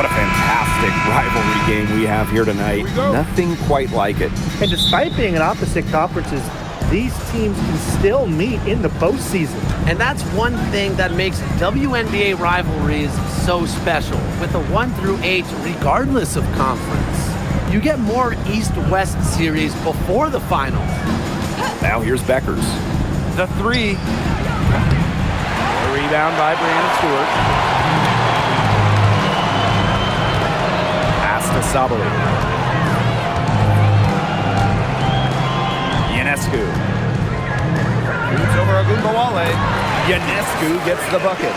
What a fantastic rivalry game we have here tonight. Nothing quite like it. And despite being in opposite conferences, these teams can still meet in the postseason. And that's one thing that makes WNBA rivalries so special. With a 1 through 8, regardless of conference, you get more East-West series before the finals. Now here's Beckers. The three. A rebound by Brianna Stewart. Pass to Sabali. Ionescu. Shoots over Agumbawale. Ionescu gets the bucket.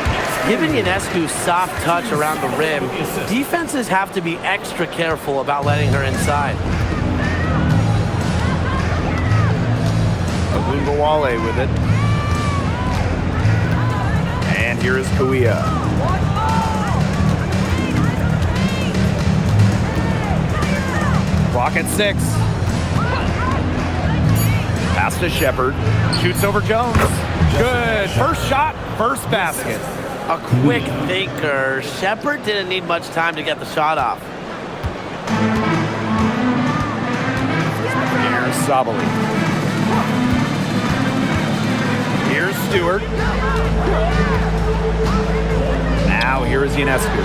Given Ionescu's soft touch around the rim, defenses have to be extra careful about letting her inside. Agumbawale with it. And here is Kuia. Clock at 6. Pass to Shepard. Shoots over Jones. Good. First shot, first basket. A quick thinker. Shepard didn't need much time to get the shot off. Here's Sabali. Here's Stewart. Now here is Ionescu.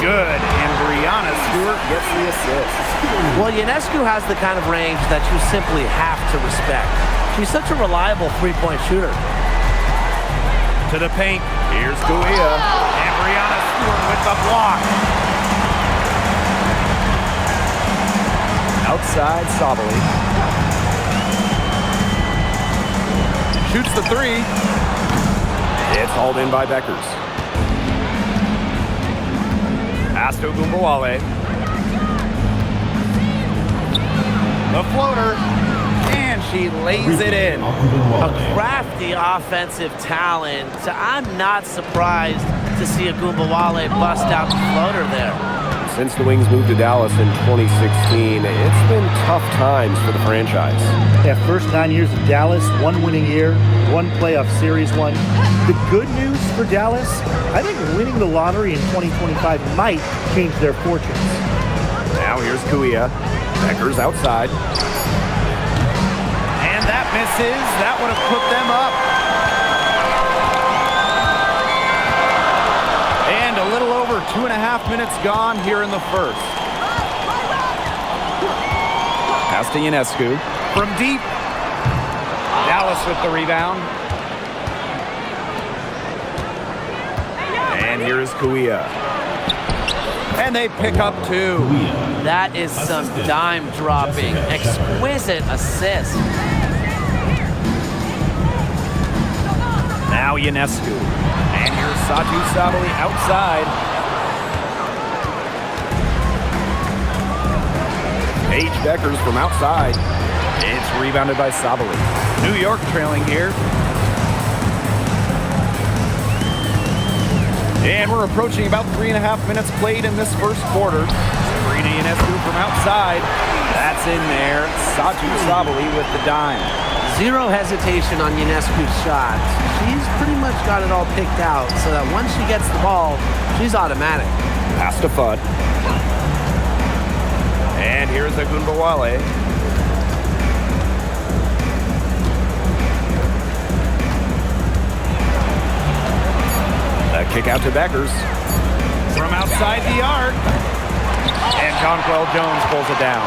Good. And Brianna Stewart gets the assist. Well, Ionescu has the kind of range that you simply have to respect. She's such a reliable three-point shooter. To the paint. Here's Kuia. And Brianna Stewart with the block. Outside Sabali. Shoots the three. It's hauled in by Beckers. Pass to Agumbawale. The floater. And she lays it in. A crafty offensive talent. I'm not surprised to see Agumbawale bust out the floater there. Since the Wings moved to Dallas in 2016, it's been tough times for the franchise. Yeah, first 9 years of Dallas, 1 winning year, 1 playoff series won. The good news for Dallas, I think winning the lottery in 2025 might change their fortunes. Now here's Kuia. Beckers outside. And that misses. That would have put them up. And a little over 2.5 minutes gone here in the first. Pass to Ionescu. From deep. Dallas with the rebound. And here is Kuia. And they pick up 2. That is some dime dropping. Exquisite assist. Now Ionescu. And here's Satu Sabali outside. Paige Beckers from outside. It's rebounded by Sabali. New York trailing here. And we're approaching about 3.5 minutes played in this first quarter. Sabrina Ionescu from outside. That's in there. Satu Sabali with the dime. Zero hesitation on Ionescu's shot. She's pretty much got it all picked out so that once she gets the ball, she's automatic. Pass to Fudd. And here's Agumbawale. A kick out to Beckers. From outside the arc. And Jonquel Jones pulls it down.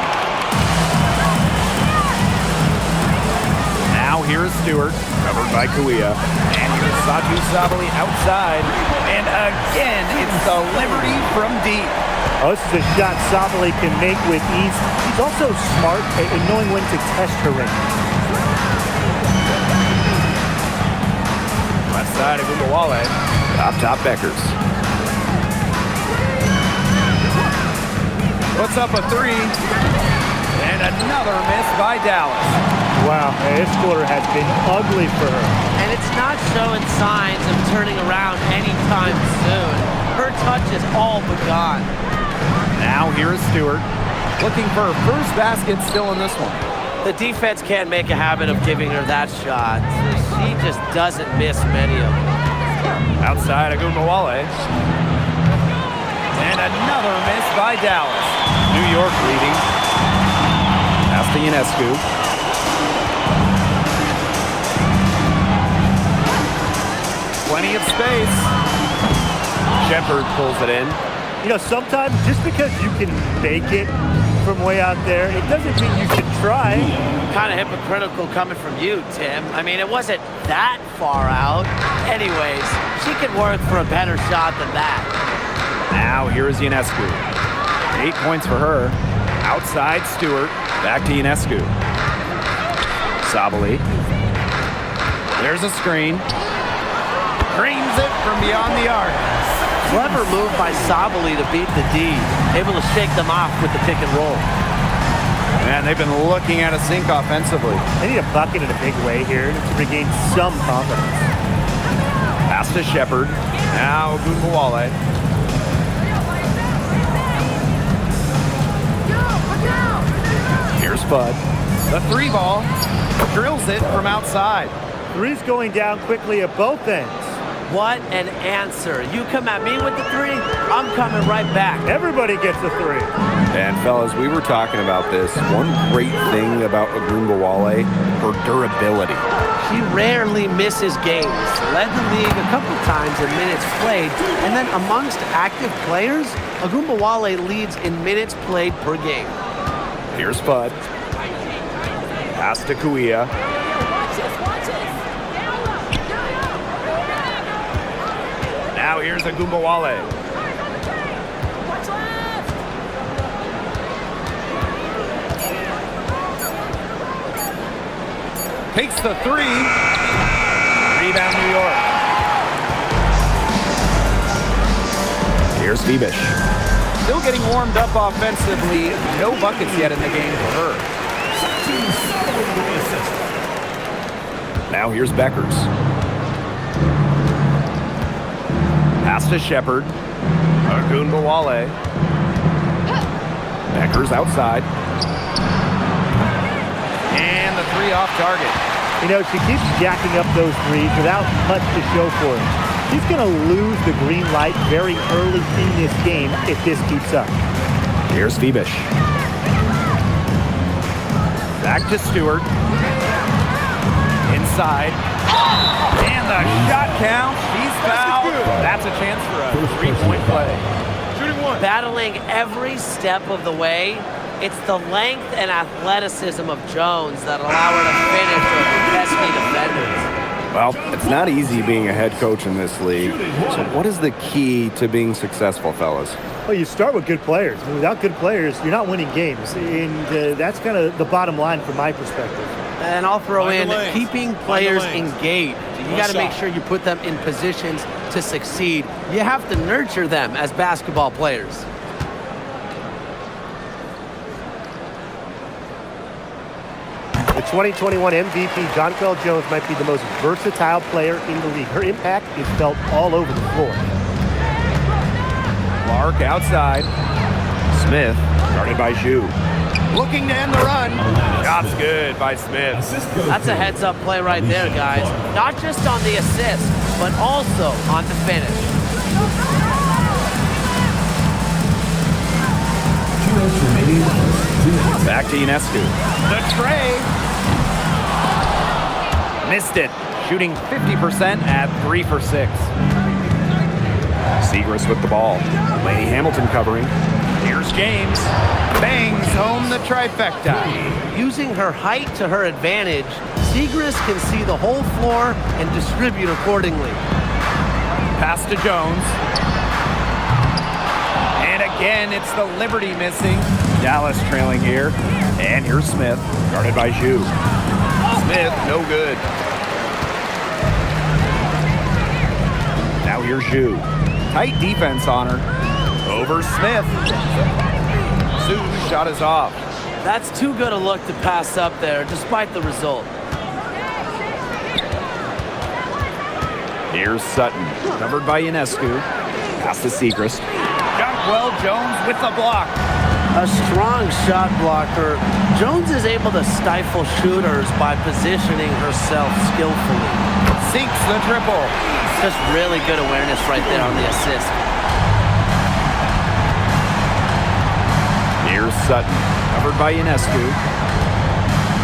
Now here's Stewart, covered by Kuia. And here's Satu Sabali outside. And again, it's the Liberty from deep. Oh, this is a shot Sabali can make with ease. She's also smart at knowing when to test her range. Left side of Agumbawale. Top Beckers. Puts up a 3. And another miss by Dallas. Wow, this quarter has been ugly for her. And it's not showing signs of turning around anytime soon. Her touch is all but gone. Now here's Stewart. Looking for her first basket still in this one. The defense can't make a habit of giving her that shot. She just doesn't miss many of them. Outside Agumbawale. And another miss by Dallas. New York leading. Pass to Ionescu. Plenty of space. Shepard pulls it in. You know, sometimes just because you can make it from way out there, it doesn't mean you should try. Kind of hypocritical coming from you, Tim. I mean, it wasn't that far out. Anyways, she could work for a better shot than that. Now here is Ionescu. 8 points for her. Outside Stewart. Back to Ionescu. Sabali. There's a screen. Creams it from beyond the arc. Clever move by Sabali to beat the D. Able to shake them off with the pick and roll. Man, they've been looking at a sink offensively. They need a bucket in a big way here to regain some confidence. Pass to Shepard. Now Ogunbowale. Here's Bud. The 3 ball. Drills it from outside. Three's going down quickly at both ends. What an answer. You come at me with the 3, I'm coming right back. Everybody gets a 3. And fellas, we were talking about this. One great thing about Ogunbowale, her durability. She rarely misses games. Led the league a couple times in minutes played. And then amongst active players, Ogunbowale leads in minutes played per game. Here's Bud. Pass to Kuia. Now here's Ogunbowale. Takes the 3. Rebound New York. Here's Vibish. Still getting warmed up offensively. No buckets yet in the game for her. Now here's Beckers. Pass to Shepard. Ogunbowale. Beckers outside. And the 3 off target. You know, she keeps jacking up those threes without much to show for it. She's going to lose the green light very early in this game if this keeps up. Here's Vibish. Back to Stewart. Inside. And the shot count. She's fouled. That's a chance for a 3-point play. Shooting 1. Battling every step of the way, it's the length and athleticism of Jones that allow her to finish with pesky defenders. Well, it's not easy being a head coach in this league. So what is the key to being successful, fellas? Well, you start with good players. I mean, without good players, you're not winning games. And that's kind of the bottom line from my perspective. And I'll throw in keeping players engaged. You got to make sure you put them in positions to succeed. You have to nurture them as basketball players. The 2021 MVP, Jonquel Jones, might be the most versatile player in the league. Her impact is felt all over the floor. Clark outside. Smith, guarded by Zhu. Looking to end the run. Shot's good by Smith. That's a heads-up play right there, guys. Not just on the assist, but also on the finish. Back to Ionescu. The tray. Missed it. Shooting 50% at 3 for 6. Segrist with the ball. Lady Hamilton covering. Here's James. Bangs home the trifecta. Using her height to her advantage, Segrist can see the whole floor and distribute accordingly. Pass to Jones. And again, it's the Liberty missing. Dallas trailing here. And here's Smith, guarded by Zhu. Smith, no good. Now here's Zhu. Tight defense on her. Over Smith. Zhu's shot is off. That's too good a look to pass up there, despite the result. Here's Sutton, covered by Ionescu. Pass to Segrist. Jonquel Jones with the block. A strong shot blocker, Jones is able to stifle shooters by positioning herself skillfully. Sinks the triple. Just really good awareness right there on the assist. Sutton, covered by Ionescu.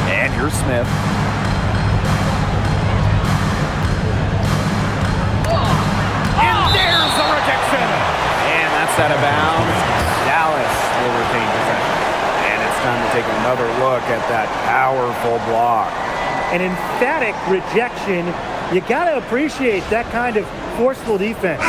And here's Smith. And there's the rejection. And that's out of bounds. Dallas will retain possession. And it's time to take another look at that powerful block. An emphatic rejection. You got to appreciate that kind of forceful defense.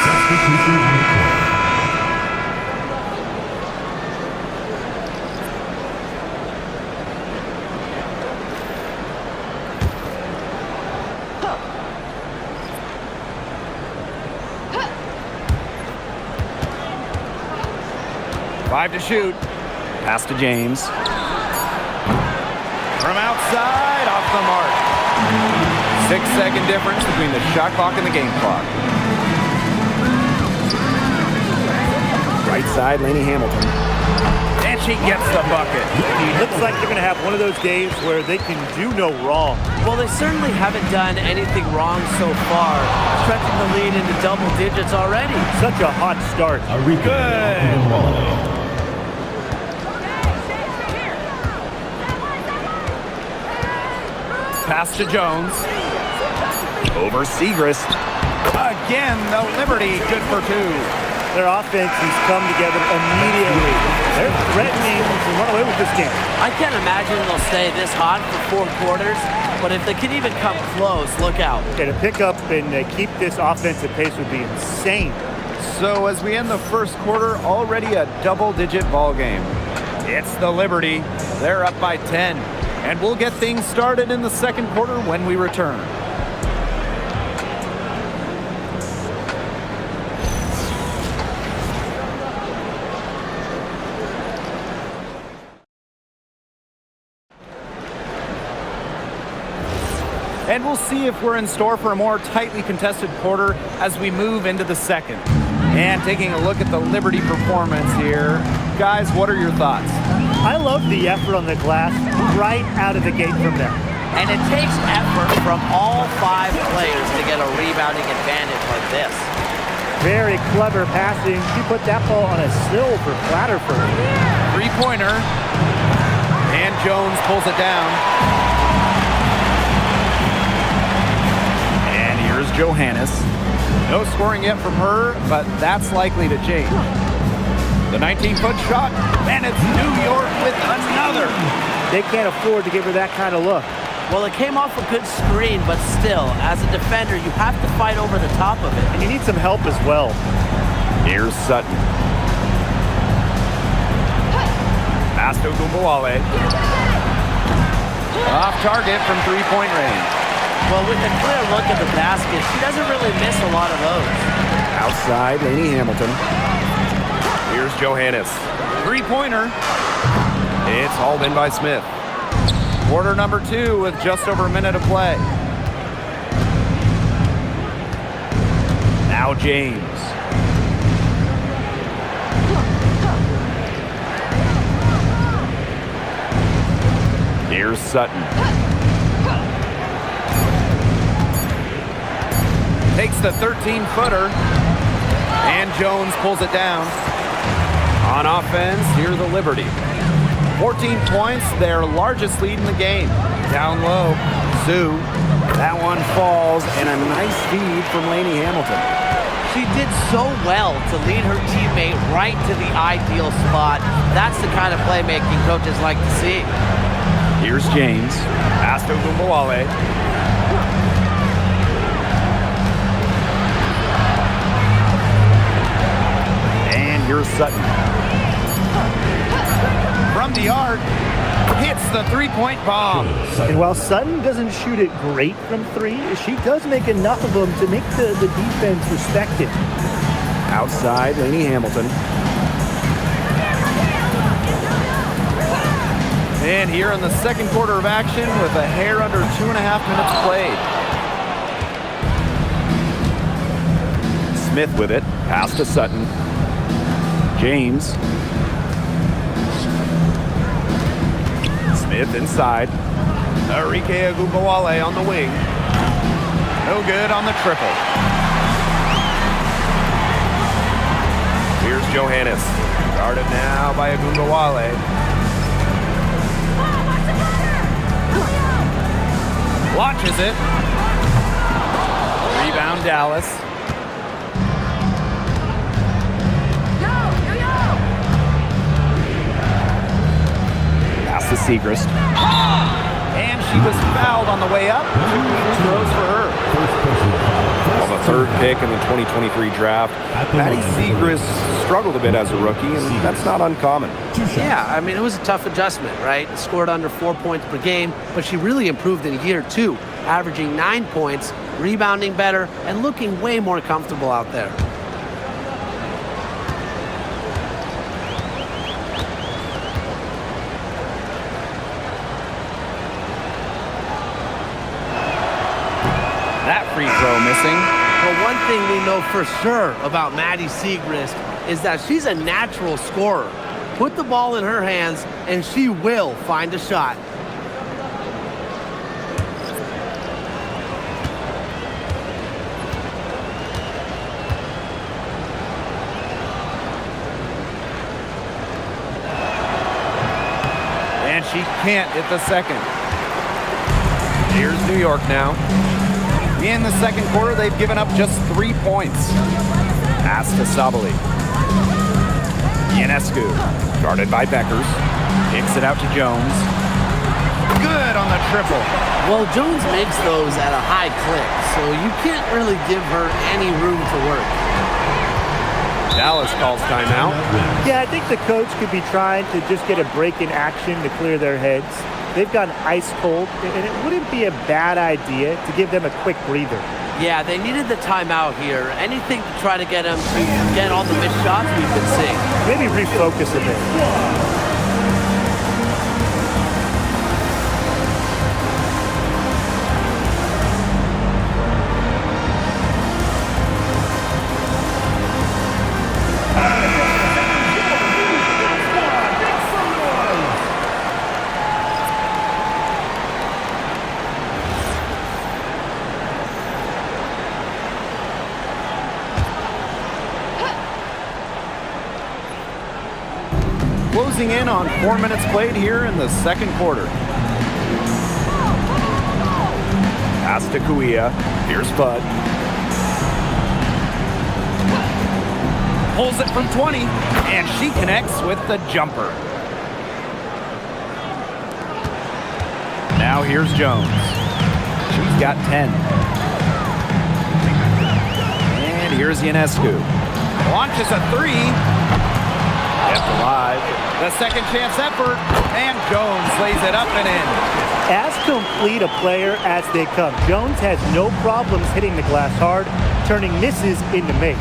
Five to shoot. Pass to James. From outside, off the mark. 6-second difference between the shot clock and the game clock. Right side, Lainey Hamilton. And she gets the bucket. It looks like they're going to have one of those games where they can do no wrong. Well, they certainly haven't done anything wrong so far, stretching the lead into double digits already. Such a hot start. Good. Pass to Jones. Over Segrist. Again, the Liberty, good for two. Their offense has come together immediately. They're threatening to run away with this game. I can't imagine they'll stay this hot for 4 quarters, but if they can even come close, look out. Okay, to pick up and keep this offensive pace would be insane. So as we end the first quarter, already a double-digit ball game. It's the Liberty. They're up by 10. And we'll get things started in the second quarter when we return. And we'll see if we're in store for a more tightly contested quarter as we move into the second. And taking a look at the Liberty performance here. Guys, what are your thoughts? I love the effort on the glass right out of the gate from them. And it takes effort from all 5 players to get a rebounding advantage like this. Very clever passing. She put that ball on a silver platter for her. Three-pointer. And Jones pulls it down. And here's Johannes. No scoring yet from her, but that's likely to change. The 19-foot shot, and it's New York with another. They can't afford to give her that kind of look. Well, it came off a good screen, but still, as a defender, you have to fight over the top of it. And you need some help as well. Here's Sutton. Pass to Gumbawale. Off target from three-point range. Well, with a clear look at the basket, she doesn't really miss a lot of those. Outside, Lainey Hamilton. Here's Johannes. Three-pointer. It's hauled in by Smith. Quarter number 2 with just over a minute of play. Now James. Here's Sutton. Takes the 13-footer. And Jones pulls it down. On offense, here's the Liberty. 14 points, their largest lead in the game. Down low, Sue. That one falls, and a nice feed from Lainey Hamilton. She did so well to lead her teammate right to the ideal spot. That's the kind of playmaking coaches like to see. Here's James. Pass to Gumbawale. And here's Sutton. From the arc, hits the three-point bomb. And while Sutton doesn't shoot it great from 3, she does make enough of them to make the defense respect it. Outside, Lainey Hamilton. And here in the second quarter of action with a hair under 2.5 minutes played. Smith with it. Pass to Sutton. James. Smith inside. Enrique Agumbawale on the wing. No good on the triple. Here's Johannes. Guarded now by Agumbawale. Launches it. Rebound Dallas. Pass to Segrist. And she was fouled on the way up. 2 free throws for her. Well, the third pick in the 2023 draft, Maddie Segrist struggled a bit as a rookie, and that's not uncommon. Yeah, I mean, it was a tough adjustment, right? Scored under 4 points per game, but she really improved in year 2, averaging 9 points, rebounding better, and looking way more comfortable out there. That free throw missing. But one thing we know for sure about Maddie Segrist is that she's a natural scorer. Put the ball in her hands, and she will find a shot. And she can't hit the second. Here's New York now. In the second quarter, they've given up just 3 points. Pass to Sabali. Ionescu, guarded by Beckers. Kicks it out to Jones. Good on the triple. Well, Jones makes those at a high clip, so you can't really give her any room to work. Dallas calls timeout. Yeah, I think the coach could be trying to just get a break in action to clear their heads. They've gone ice cold, and it wouldn't be a bad idea to give them a quick breather. Yeah, they needed the timeout here. Anything to try to get them to get all the missed shots we've been seeing. Maybe refocus a bit. Closing in on 4 minutes played here in the second quarter. Pass to Kuia. Here's Bud. Pulls it from 20, and she connects with the jumper. Now here's Jones. She's got 10. And here's Ionescu. Launches a 3. Kept alive. The second chance effort, and Jones lays it up and in. As complete a player as they come, Jones has no problems hitting the glass hard, turning misses into makes.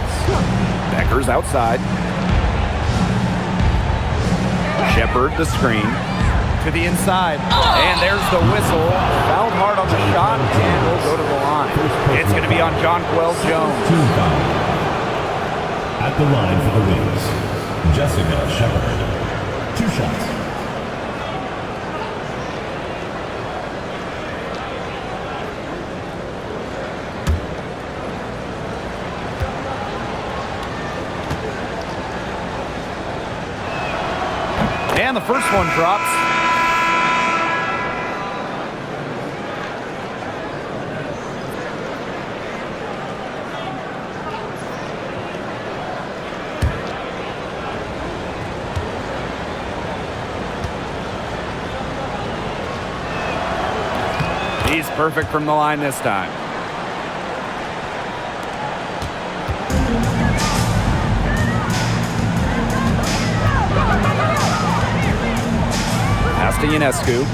Becker's outside. Shepard the screen to the inside, and there's the whistle. Fouled hard on the shot, and will go to the line. It's going to be on Jonquel Jones. At the line for the Wings, Jessica Shepard. 2 shots. And the first one drops. He's perfect from the line this time. Pass to Ionescu.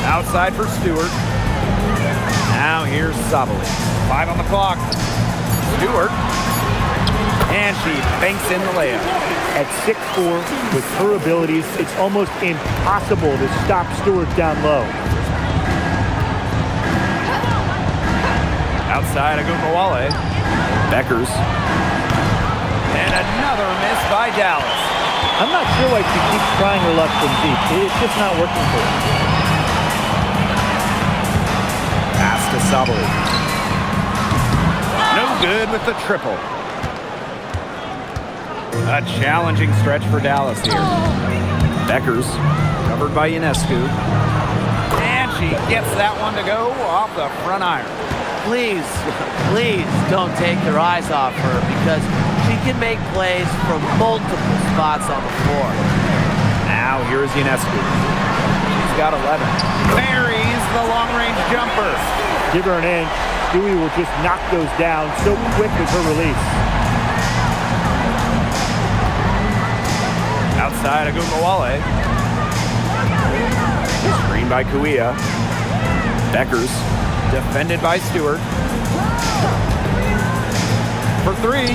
Outside for Stewart. Now here's Sabali. 5 on the clock. Stewart. And she banks in the layup. At 6'4", with her abilities, it's almost impossible to stop Stewart down low. Outside Agumbawale. Beckers. And another miss by Dallas. I'm not sure why she keeps trying her luck from deep. It's just not working for her. Pass to Sabali. No good with the triple. A challenging stretch for Dallas here. Beckers, covered by Ionescu. And she gets that one to go off the front iron. Please, please don't take your eyes off her because she can make plays from multiple spots on the floor. Now here's Ionescu. She's got 11. Buries the long-range jumper. Give her an inch. Dewey will just knock those down so quick with her release. Outside Agumawale. Screen by Kuia. Beckers, defended by Stewart. For three.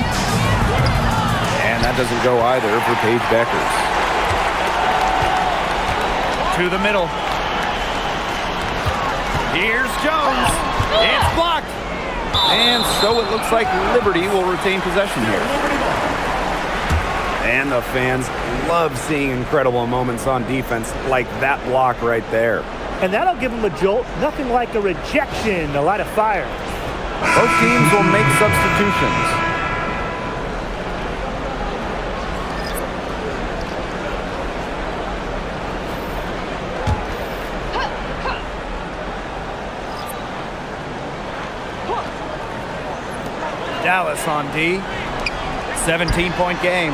And that doesn't go either for Paige Beckers. To the middle. Here's Jones. It's blocked. And so it looks like Liberty will retain possession here. And the fans love seeing incredible moments on defense like that block right there. And that'll give them a jolt. Nothing like a rejection, a lot of fire. Both teams will make substitutions. Dallas on D. 17-point game.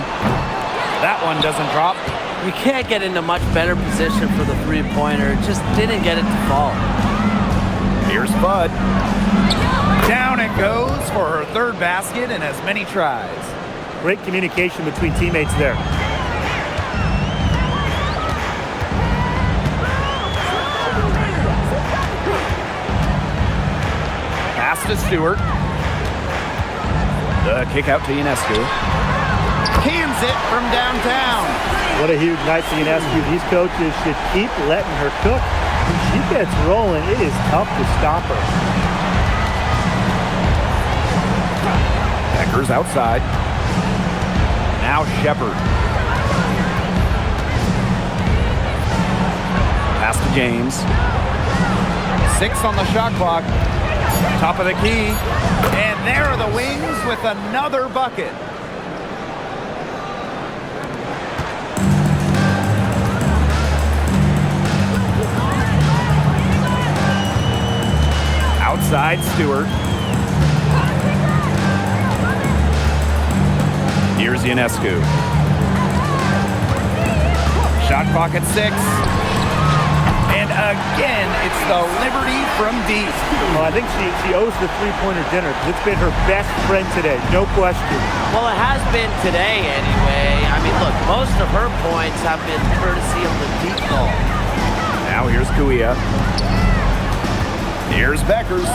That one doesn't drop. You can't get into much better position for the three-pointer. Just didn't get it to fall. Here's Bud. Down it goes for her third basket in as many tries. Great communication between teammates there. Pass to Stewart. The kick out to Ionescu. Cans it from downtown. What a huge night for Ionescu. These coaches should keep letting her cook. When she gets rolling, it is tough to stop her. Beckers outside. Now Shepard. Pass to James. 6 on the shot clock. Top of the key. And there are the Wings with another bucket. Outside Stewart. Here's Ionescu. Shot clock at 6. And again, it's the Liberty from deep. Well, I think she owes the three-pointer dinner because it's been her best friend today, no question. Well, it has been today anyway. I mean, look, most of her points have been courtesy of the deep ball. Now here's Kuia. Here's Beckers.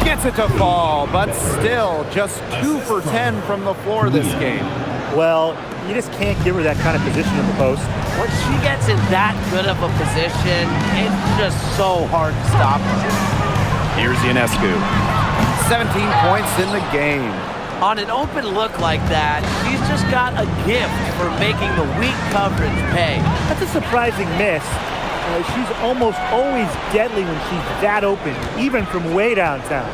Gets it to fall, but still just 2 for 10 from the floor this game. Well, you just can't give her that kind of position in the post. When she gets in that good of a position, it's just so hard to stop her. Here's Ionescu. 17 points in the game. On an open look like that, she's just got a gift for making the weak coverage pay. That's a surprising miss. She's almost always deadly when she's that open, even from way downtown.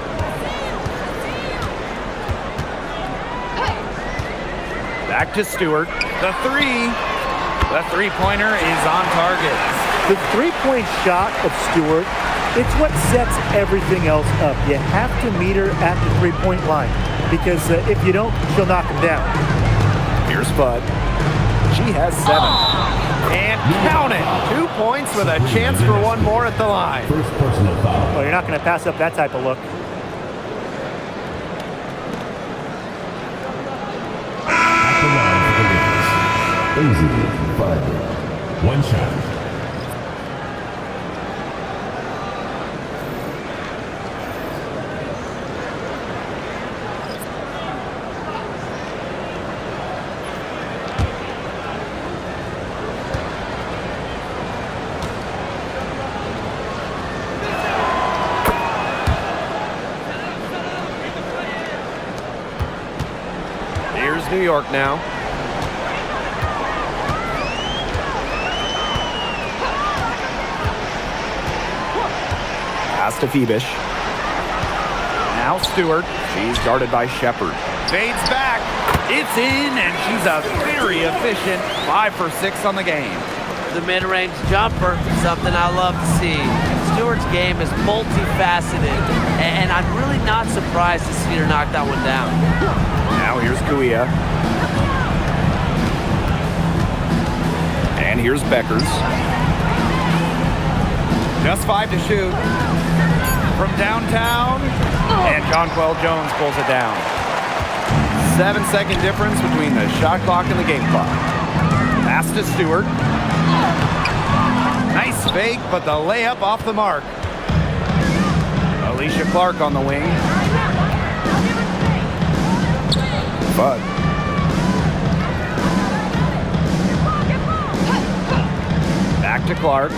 Back to Stewart. The three. The three-pointer is on target. The three-point shot of Stewart, it's what sets everything else up. You have to meet her at the three-point line because if you don't, she'll knock him down. Here's Bud. She has 7. And count it. 2 points with a chance for one more at the line. First personal foul. Well, you're not going to pass up that type of look. At the line for the Wings. Easy, 5. One shot. Here's New York now. Pass to Phoebish. Now Stewart. She's guarded by Shepard. Fades back. It's in, and she's a very efficient 5 for 6 on the game. the mid-range jumper, something I love to see. Stewart's game is multifaceted, and I'm really not surprised to see her knock that one down. Now here's Kuia. And here's Beckers. Just 5 to shoot. From downtown, and Jonquel Jones pulls it down. 7-second difference between the shot clock and the game clock. Pass to Stewart. Nice fake, but the layup off the mark. Alicia Clark on the wing. Bud. Back to Clark.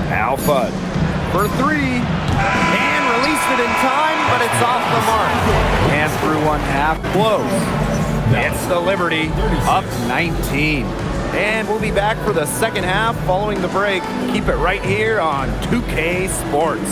Now Fudd. For 3. And released it in time, but it's off the mark. And through one half close. It's the Liberty, up 19. And we'll be back for the second half following the break. Keep it right here on 2K Sports.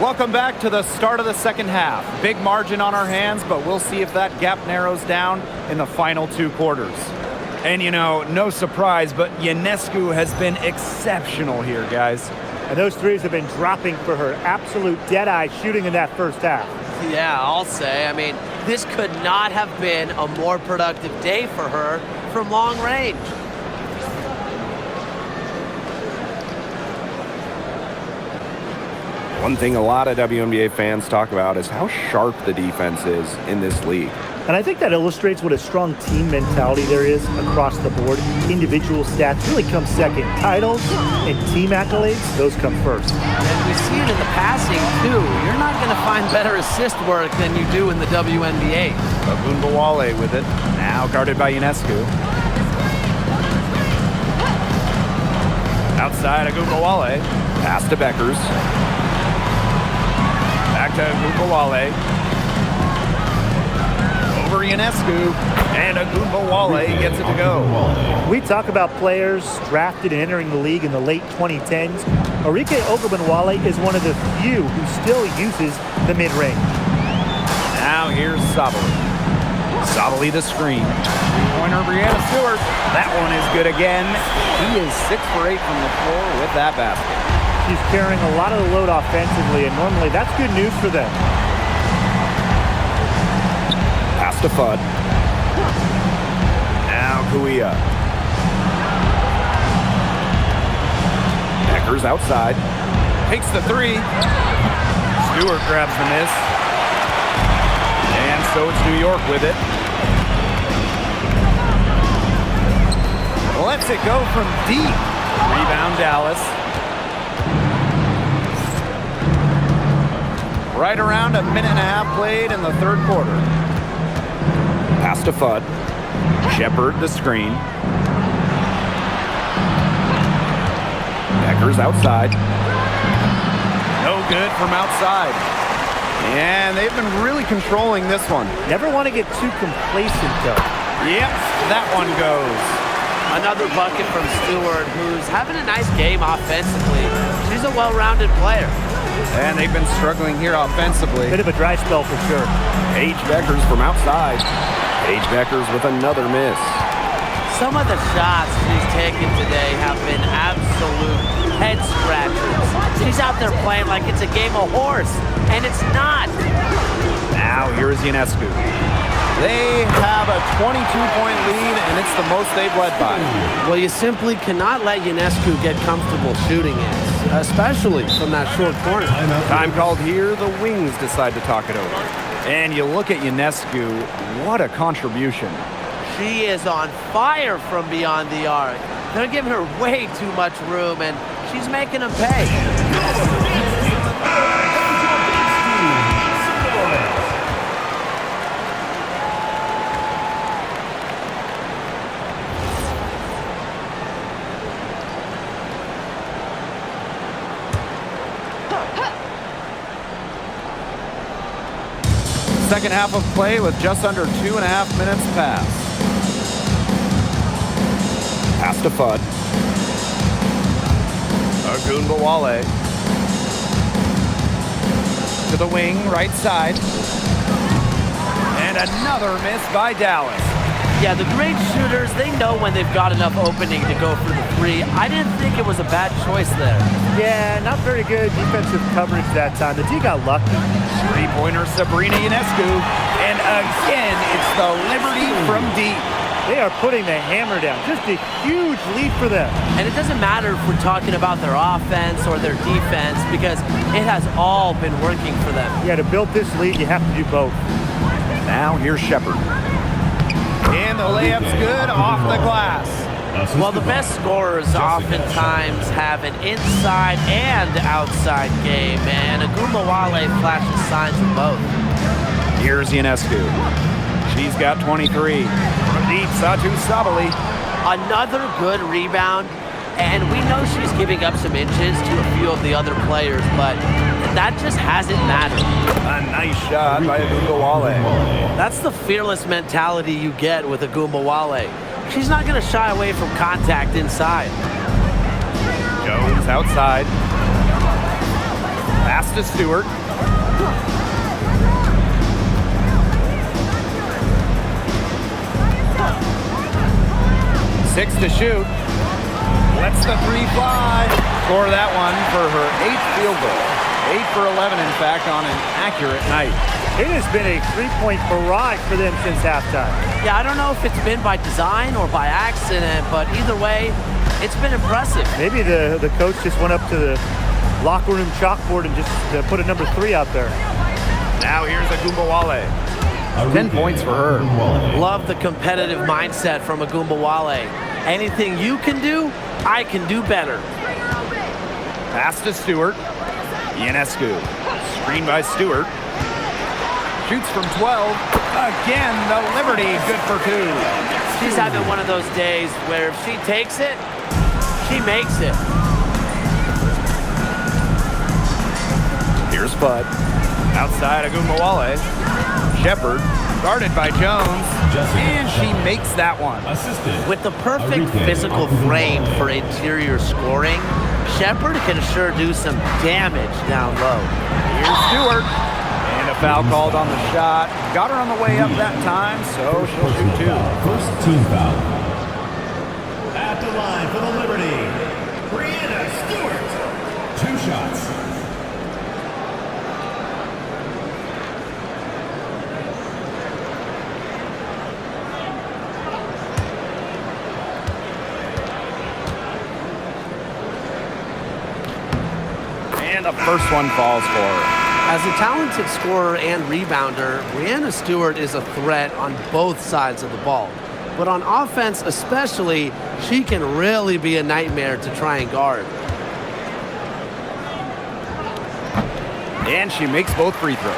Welcome back to the start of the second half. Big margin on our hands, but we'll see if that gap narrows down in the final 2 quarters. And you know, no surprise, but Ionescu has been exceptional here, guys. And those threes have been dropping for her. Absolute dead-eye shooting in that first half. Yeah, I'll say. I mean, this could not have been a more productive day for her from long range. One thing a lot of WNBA fans talk about is how sharp the defense is in this league. And I think that illustrates what a strong team mentality there is across the board. Individual stats really come second. Titles and team accolades, those come first. And we see it in the passing, too. You're not going to find better assist work than you do in the WNBA. Agunbawale with it. Now guarded by Ionescu. Outside Agunbawale. Pass to Beckers. Back to Agunbawale. Over Ionescu. And Agunbawale gets it to go. We talk about players drafted and entering the league in the late 2010s. Arike Ogunbowale is one of the few who still uses the mid-range. Now here's Sabali. Sabali the screen. Three-pointer Brianna Stewart. That one is good again. He is 6 for 8 from the floor with that basket. She's carrying a lot of the load offensively, and normally that's good news for them. Pass to Fudd. Now Kuia. Beckers outside. Takes the 3. Stewart grabs the miss. And so it's New York with it. Lets it go from deep. Rebound Dallas. Right around a minute and a half played in the third quarter. Pass to Fudd. Shepard the screen. Beckers outside. No good from outside. And they've been really controlling this one. Never want to get too complacent, though. Yep, that one goes. Another bucket from Stewart, who's having a nice game offensively. She's a well-rounded player. And they've been struggling here offensively. Bit of a dry spell for sure. Paige Beckers from outside. Paige Beckers with another miss. Some of the shots she's taken today have been absolute head scratchers. She's out there playing like it's a game of horse, and it's not. Now here's Ionescu. They have a 22-point lead, and it's the most they've led by. Well, you simply cannot let Ionescu get comfortable shooting it, especially from that short corner. Time called here. The Wings decide to talk it over. And you look at Ionescu, what a contribution. She is on fire from beyond the arc. They're giving her way too much room, and she's making them pay. Second half of play with just under 2.5 minutes passed. Pass to Fudd. Ogunbowale. To the wing, right side. And another miss by Dallas. Yeah, the great shooters, they know when they've got enough opening to go for the three. I didn't think it was a bad choice there. Yeah, not very good defensive coverage that time. The D got lucky. Three-pointer Sabrina Ionescu. And again, it's the Liberty from deep. They are putting the hammer down. Just a huge lead for them. And it doesn't matter if we're talking about their offense or their defense, because it has all been working for them. Yeah, to build this lead, you have to do both. Now here's Shepard. And the layup's good off the glass. Well, the best scorers oftentimes have an inside and outside game, and Ogunbowale flashes signs of both. Here's Ionescu. She's got 23. From deep, Satu Sabali. Another good rebound, and we know she's giving up some inches to a few of the other players, but that just hasn't mattered. A nice shot by Ogunbowale. That's the fearless mentality you get with Ogunbowale. She's not going to shy away from contact inside. Jones outside. Pass to Stewart. Six to shoot. Lets the three fly. Score that one for her 8th field goal. 8 for 11, in fact, on an accurate night. It has been a three-point barrage for them since halftime. Yeah, I don't know if it's been by design or by accident, but either way, it's been impressive. Maybe the coach just went up to the locker room chalkboard and just put a number 3 out there. Now here's Ogunbowale. 10 points for her. Love the competitive mindset from Ogunbowale. Anything you can do, I can do better. Pass to Stewart. Ionescu. Screen by Stewart. Shoots from 12. Again, the Liberty, good for 2. She's having one of those days where if she takes it, she makes it. Here's Fudd. Outside Ogunbowale. Shepard, guarded by Jones. And she makes that one. With the perfect physical frame for interior scoring, Shepard can sure do some damage down low. Here's Stewart. And a foul called on the shot. Got her on the way up that time, so she'll shoot 2. First team foul. At the line for the Liberty, Brianna Stewart. 2 shots. And the first one falls for her. As a talented scorer and rebounder, Brianna Stewart is a threat on both sides of the ball. But on offense especially, she can really be a nightmare to try and guard. And she makes both free throws.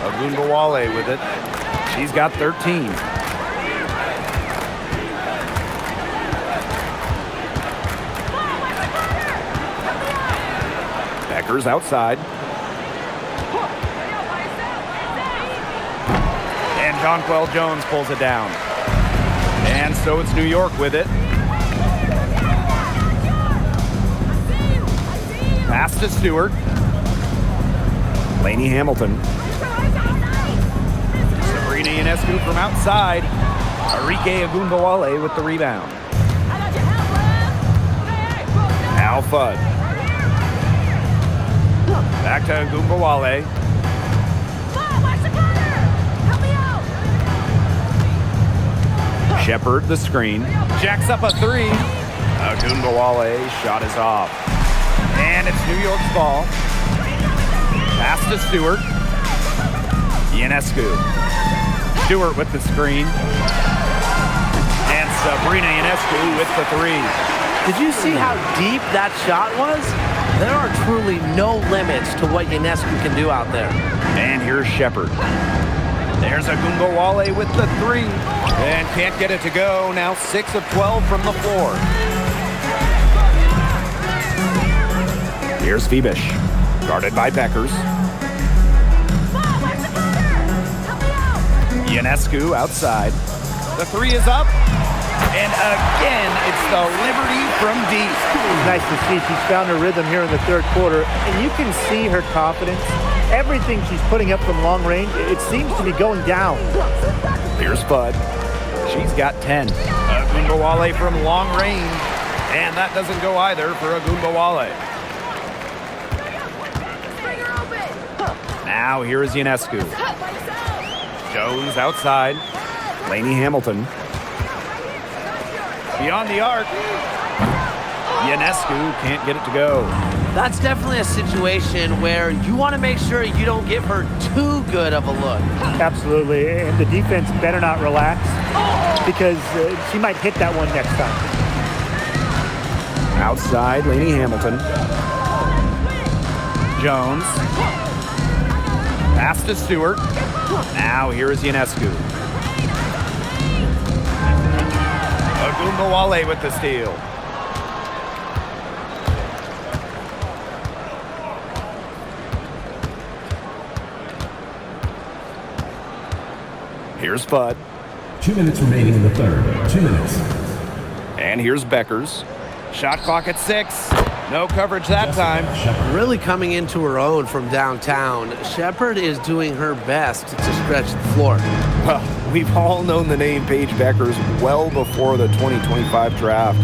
Ogunbowale with it. She's got 13. Becker's outside. And Jonquel Jones pulls it down. And so it's New York with it. Pass to Stewart. Lainey Hamilton. Sabrina Ionescu from outside. Arike Ogunbowale with the rebound. Now Fudd. Back to Ogunbowale. Shepard, the screen. Jacks up a three. Agunbowale, shot is off. And it's New York's ball. Pass to Stewart. Ionescu. Stewart with the screen. And Sabrina Ionescu with the three. Did you see how deep that shot was? There are truly no limits to what Ionescu can do out there. And here's Shepard. There's Agunbowale with the three. And can't get it to go. Now 6 of 12 from the floor. Here's Phoebish, guarded by Beckers. Ionescu outside. The three is up. And again, it's the Liberty from deep. It's nice to see she's found her rhythm here in the third quarter, and you can see her confidence. Everything she's putting up from long range, it seems to be going down. Here's Bud. She's got 10. Agunbowale from long range. And that doesn't go either for Agunbowale. Now here is Ionescu. Jones outside. Lainey Hamilton. Beyond the arc. Ionescu can't get it to go. That's definitely a situation where you want to make sure you don't give her too good of a look. Absolutely, and the defense better not relax because she might hit that one next time. Outside, Lainey Hamilton. Jones. Pass to Stewart. Now here is Ionescu. Agunbowale with the steal. Here's Bud. 2 minutes remaining in the third. 2 minutes. And here's Beckers. Shot clock at 6. No coverage that time. Really coming into her own from downtown. Shepard is doing her best to stretch the floor. Well, we've all known the name Paige Beckers well before the 2025 draft.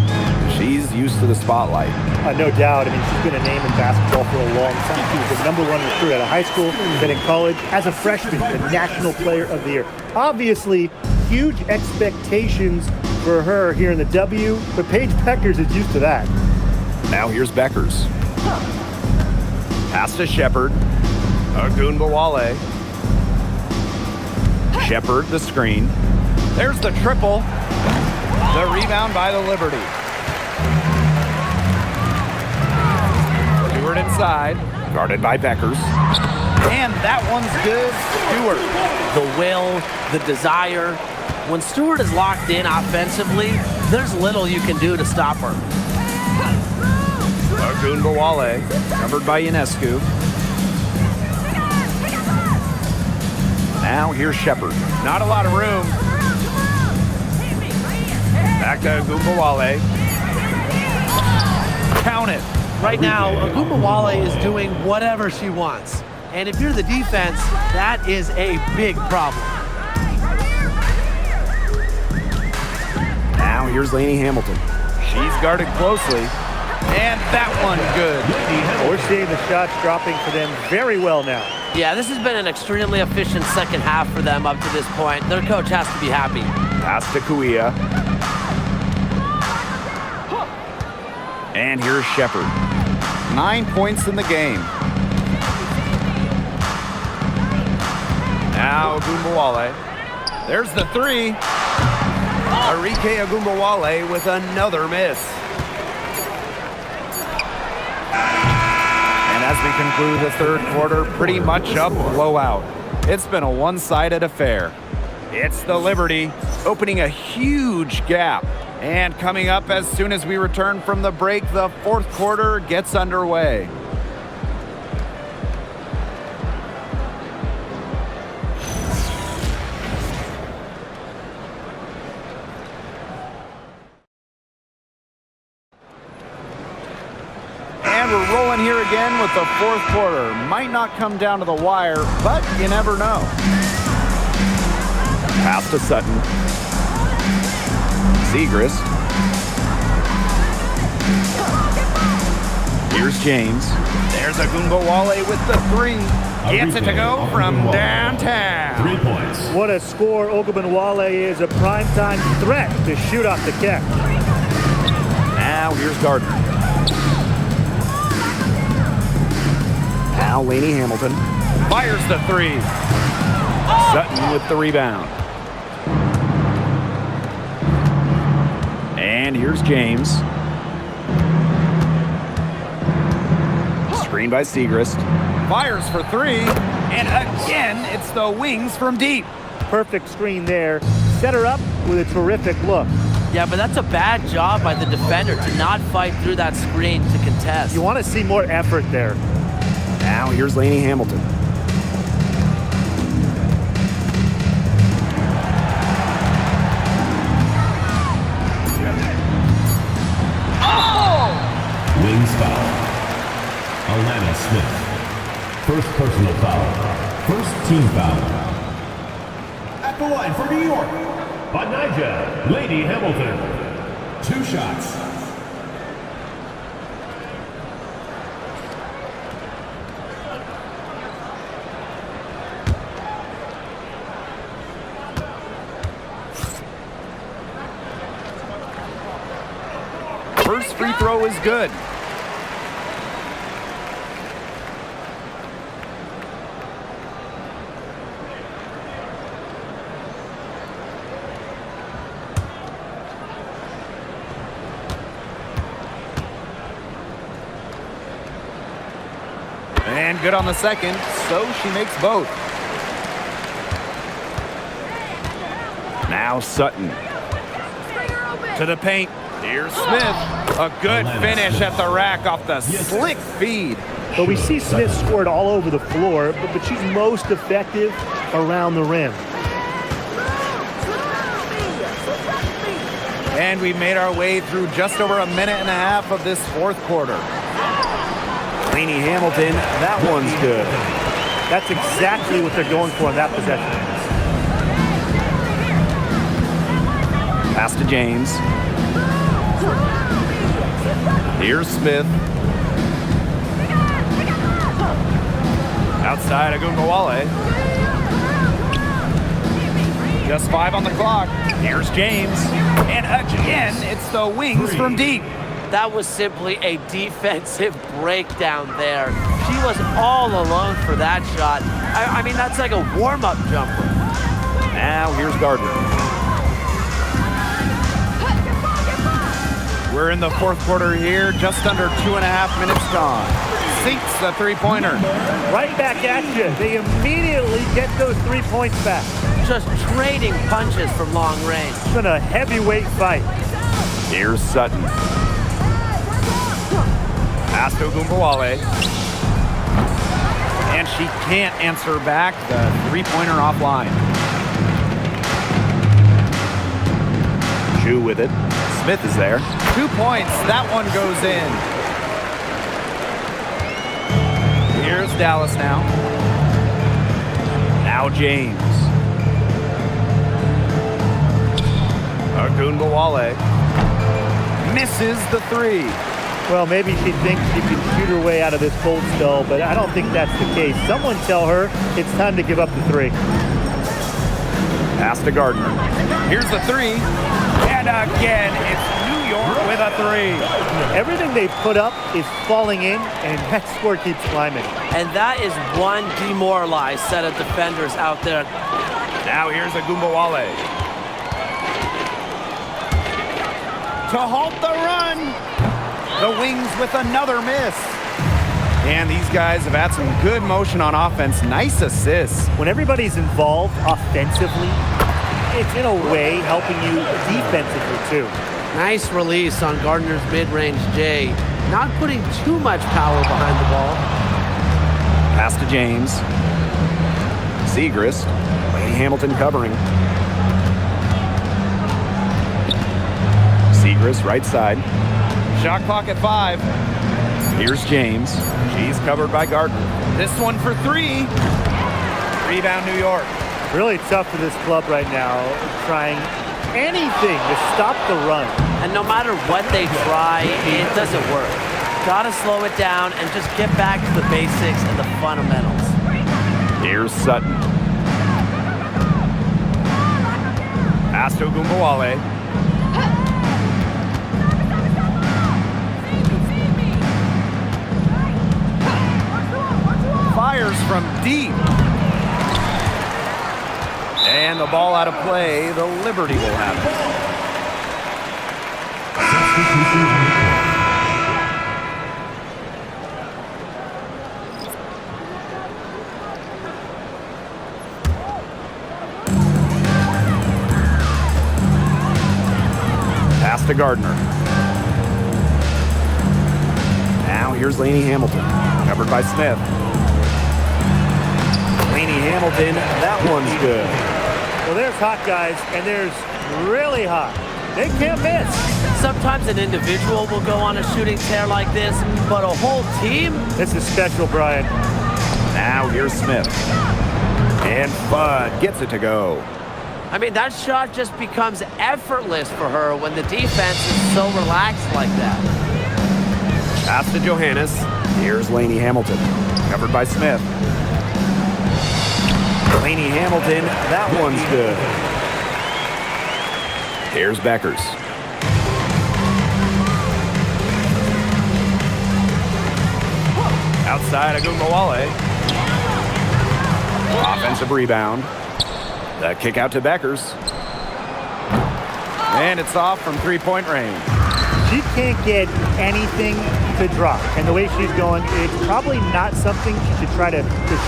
She's used to the spotlight. No doubt. I mean, she's been a name in basketball for a long time. She was the #1 recruit out of high school, then in college. As a freshman, the National Player of the Year. Obviously, huge expectations for her here in the W, but Paige Beckers is used to that. Now here's Beckers. Pass to Shepard. Agunbowale. Shepard, the screen. There's the triple. The rebound by the Liberty. Stewart inside. Guarded by Beckers. And that one's good. Stewart. The will, the desire. When Stewart is locked in offensively, there's little you can do to stop her. Agunbowale, covered by Ionescu. Now here's Shepard. Not a lot of room. Back to Agunbowale. Count it. Right now, Agunbowale is doing whatever she wants. And if you're the defense, that is a big problem. Now here's Lainey Hamilton. She's guarded closely. And that one good. We're seeing the shots dropping for them very well now. Yeah, this has been an extremely efficient second half for them up to this point. Their coach has to be happy. Pass to Kuia. And here's Shepard. 9 points in the game. Now Agunbowale. There's the three. Arike Agunbowale with another miss. And as we conclude the third quarter, pretty much a blowout. It's been a one-sided affair. It's the Liberty opening a huge gap. And coming up as soon as we return from the break, the fourth quarter gets underway. And we're rolling here again with the fourth quarter. Might not come down to the wire, but you never know. Pass to Sutton. Segrist. Here's James. There's Agunbowale with the three. Gets it to go from downtown. 3 points. What a score. Ogunbowale is a primetime threat to shoot off the catch. Now here's Gardner. Now Laney Hamilton fires the three. Sutton with the rebound. And here's James. Screen by Segrist. Fires for three. And again, it's the wings from deep. Perfect screen there. Set her up with a terrific look. Yeah, but that's a bad job by the defender to not fight through that screen to contest. You want to see more effort there. Now here's Laney Hamilton. Wings foul. Alana Smith. First personal foul. First team foul. At the line for New York, Banija Lady Hamilton. 2 shots. First free throw is good. And good on the second, so she makes both. Now Sutton. To the paint. Here's Smith. A good finish at the rack off the slick feed. But we see Smith scored all over the floor, but she's most effective around the rim. And we made our way through just over a minute and a half of this fourth quarter. Laney Hamilton, that one's good. That's exactly what they're going for in that possession. Pass to James. Here's Smith. Outside Ogunbowale. Just 5 on the clock. Here's James. And again, it's the wings from deep. That was simply a defensive breakdown there. She was all alone for that shot. I mean, that's like a warm-up jumper. Now here's Gardner. We're in the fourth quarter here, just under 2.5 minutes gone. Sinks the three-pointer. Right back at you. They immediately get those 3 points back. Just trading punches from long range. It's been a heavyweight fight. Here's Sutton. Pass to Ogunbowale. And she can't answer back the three-pointer offline. Chu with it. Smith is there. 2 points. That one goes in. Here's Dallas now. Now James. Ogunbowale misses the three. Well, maybe she thinks she can shoot her way out of this cold spell, but I don't think that's the case. Someone tell her it's time to give up the three. Pass to Gardner. Here's the three. And again, it's New York with a three. Everything they put up is falling in, and that score keeps climbing. And that is one demoralized set of defenders out there. Now here's Ogunbowale. To halt the run. The wings with another miss. And these guys have had some good motion on offense. Nice assists. When everybody's involved offensively, it's in a way helping you defensively too. Nice release on Gardner's mid-range J. Not putting too much power behind the ball. Pass to James. Segrist. Laney Hamilton covering. Segrist right side. Shot clock at 5. Here's James. She's covered by Gardner. This one for three. Rebound New York. Really tough for this club right now, trying anything to stop the run. And no matter what they try, it doesn't work. Gotta slow it down and just get back to the basics and the fundamentals. Here's Sutton. Pass to Ogunbowale. Fires from deep. And the ball out of play. The Liberty will have it. Pass to Gardner. Now here's Laney Hamilton. Covered by Smith. Laney Hamilton, that one's good. Well, there's hot guys, and there's really hot. They can't miss. Sometimes an individual will go on a shooting tear like this, but a whole team? This is special, Brian. Now here's Smith. And Fudd gets it to go. I mean, that shot just becomes effortless for her when the defense is so relaxed like that. Pass to Johannes. Here's Laney Hamilton. Covered by Smith. Laney Hamilton, that one's good. Here's Beckers. Outside Ogunbowale. Offensive rebound. The kick out to Beckers. And it's off from three-point range. She can't get anything to drop. And the way she's going, it's probably not something she should try to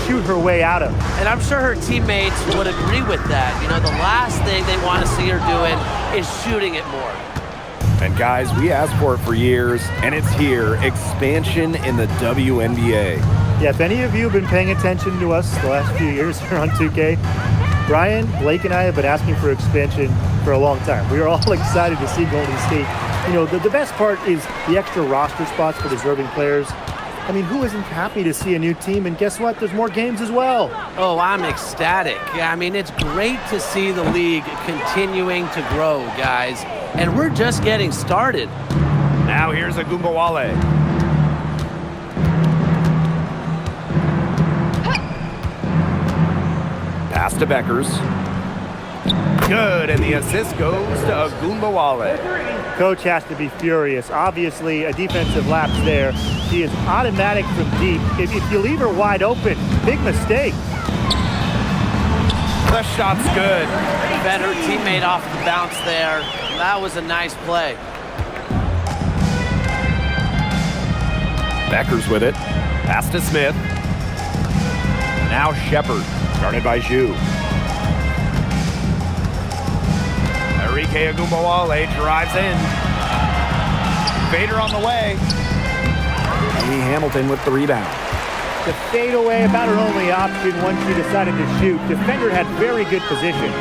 shoot her way out of. And I'm sure her teammates would agree with that. You know, the last thing they want to see her doing is shooting it more. And guys, we asked for it for years, and it's here. Expansion in the WNBA. Yeah, if any of you have been paying attention to us the last few years here on 2K, Brian, Blake, and I have been asking for expansion for a long time. We are all excited to see Golden State. You know, the best part is the extra roster spots for deserving players. I mean, who isn't happy to see a new team? And guess what? There's more games as well. Oh, I'm ecstatic. I mean, it's great to see the league continuing to grow, guys. And we're just getting started. Now here's Ogunbowale. Pass to Beckers. Good, and the assist goes to Ogunbowale. Coach has to be furious. Obviously, a defensive lapse there. She is automatic from deep. If you leave her wide open, big mistake. The shot's good. Fed her teammate off the bounce there. That was a nice play. Beckers with it. Pass to Smith. Now Shepard. Guarded by Zhu. Enrique Ogunbowale drives in. Vader on the way. Laney Hamilton with the rebound. The fadeaway, about her only option once she decided to shoot. Defender had very good position.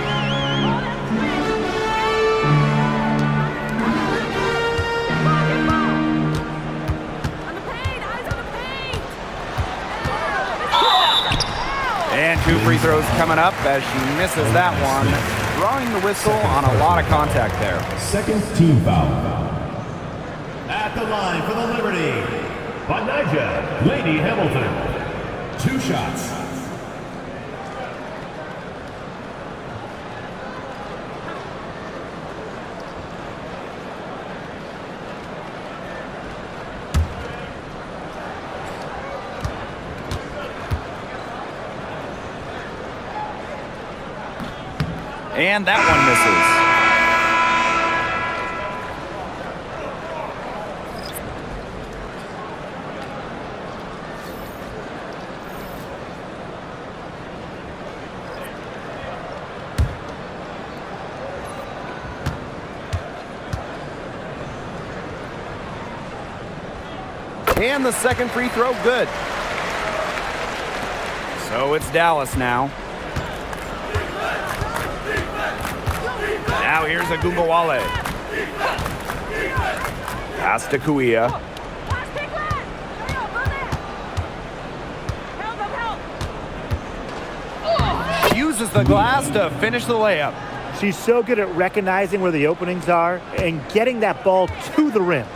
And 2 free throws coming up as she misses that one. Drawing the whistle on a lot of contact there. Second team foul. At the line for the Liberty, Banija Laney Hamilton. 2 shots. And that one misses. And the second free throw, good. So it's Dallas now. Now here's Ogunbowale. Pass to Kuia. Uses the glass to finish the layup. She's so good at recognizing where the openings are and getting that ball to the rim.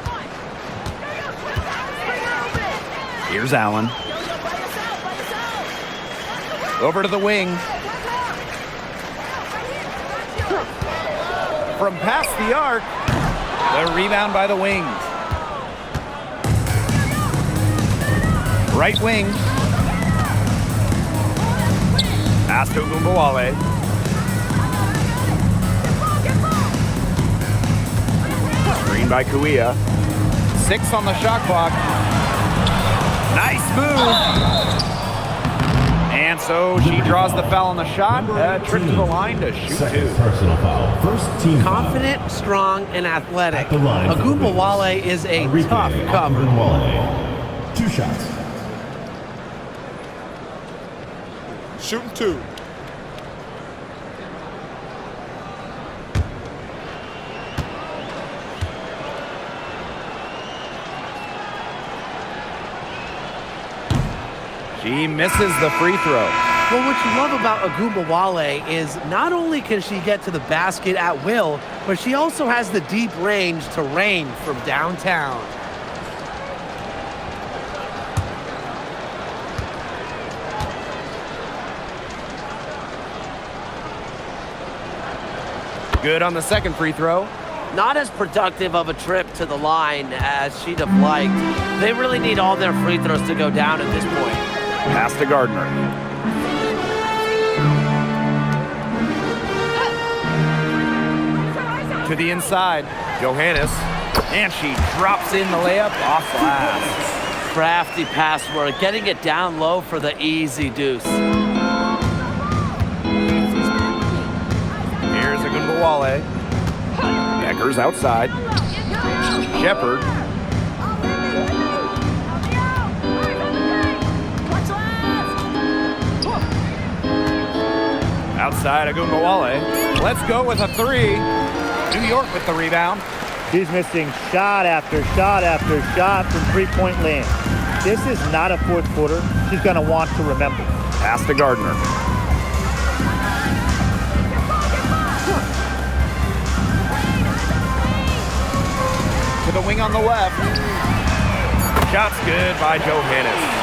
Here's Allen. Over to the wing. From past the arc. The rebound by the wings. Right wing. Pass to Gumbawale. Screen by Kuia. 6 on the shot clock. Nice move. And so she draws the foul on the shot. Trip to the line to shoot Second 2. personal foul. First team Confident, foul. strong, and athletic. At the line for the Agumbawale is a Enrique tough cover. Agumbawale. 2 shots. Shooting 2. She misses the free throw. Well, what you love about Agumbawale is not only can she get to the basket at will, but she also has the deep range to rain from downtown. Good on the second free throw. Not as productive of a trip to the line as she'd have liked. They really need all their free throws to go down at this point. Pass to Gardner. To the inside. Johannes. And she drops in the layup off glass. Crafty pass work, getting it down low for the easy deuce. Here's Agumbawale. Becker's outside. Shepard. Outside Agumbawale. Let's go with a 3. New York with the rebound. She's missing shot after shot after shot from three-point land. This is not a fourth quarter she's going to want to remember. Pass to Gardner. To the wing on the left. Shot's good by Johannes.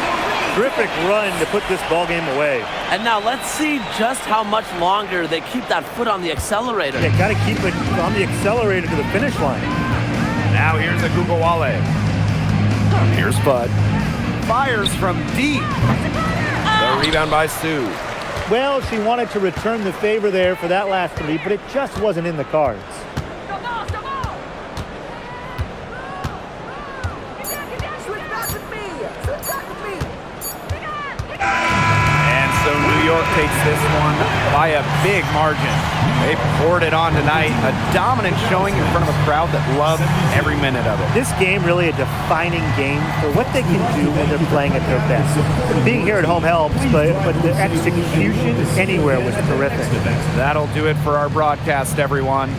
Terrific run to put this ball game away. And now let's see just how much longer they keep that foot on the accelerator. Yeah, got to keep it on the accelerator to the finish line. Now here's Agumbawale. Here's Bud. Fires from deep. The rebound by Sue. Well, she wanted to return the favor there for that last 3, but it just wasn't in the cards. New York takes this one by a big margin. They poured it on tonight. A dominant showing in front of a crowd that loved every minute of it. This game really a defining game for what they can do when they're playing at their best. Being here at home helps, but the execution anywhere was terrific. That'll do it for our broadcast, everyone.